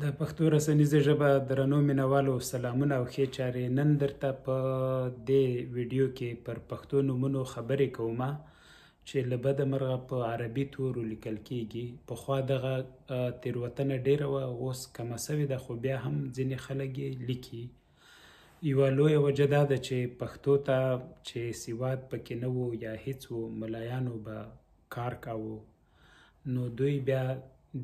د پښتو رسنیزه ژبه درنو مینوالو سلامونه او ښې چارې. نن درته په دې ویډیو کې پر پښتو نومونو خبرې کومه چې له بده مرغه په عربي تورو لیکل کیږي. پخوا دغه تېروتنه ډیره وه، اوس کمه سوې ده، خو بیا هم ځینې خلک یې لیکي. یوه لویه وجه دا ده چې پښتو ته چې سواد پکې نه و یا هیڅ و، ملایانو به کار کاوه، نو دوی بیا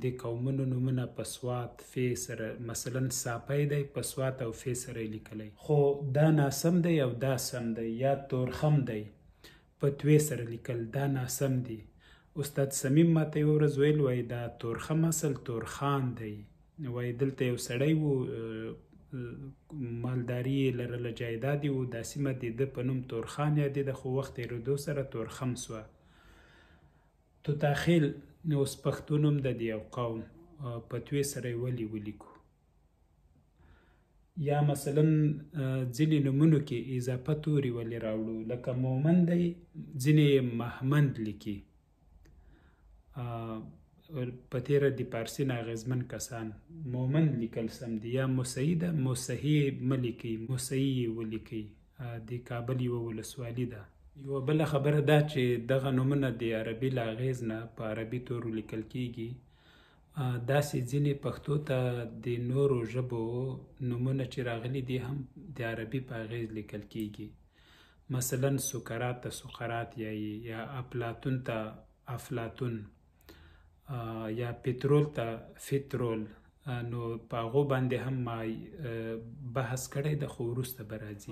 د قومونو نومونه په سوات فی سره، مثلا ساپی دی په سوات او فی سره لیکلی، خو دا ناسم دی او دا سم دی. یا تورخم دی په توی سره لیکل، دا ناسم دی. استاد صمیم ماته یوه ورځ ویل، وایي دا تورخم اصل تورخان دی. وایي دلته یو سړی و، مالداري یې لرله، جایداد یې و، دا سیمه د ده په نوم تورخان یادېده، خو وخت تېرېدو سره تورخم سوه. توتاخیل اوس پښتو نوم ده د یو قوم، په توی سره یې ولې ولیکو؟ یا مثلا ځینې نومونو کې اضافه توري ولې راوړو؟ لکه مومن دی، ځینې محمد لیکي، په تېره د پارسي نه اغېزمن کسان مومن لیکل سم دي. یا موسهي ده، موسهي مه لیکئ، موسهي یې ولیکئ. د کابل یوه ولسوالي ده. یوه بله خبره دا چې دغه نومونه د عربي له اغېز نه په عربي تورو لیکل کیږي. داسې ځینې پښتو ته د نورو ژبو نومونه چې راغلي دي هم د عربي په اغېز لیکل کیږي. مثلا سکرات ته سقرات یایي، یا افلاطون ته افلاطون، یا پترول ته فیترول. نو په هغو باندې هم ما بحث کړی ده، خو وروسته به راځي.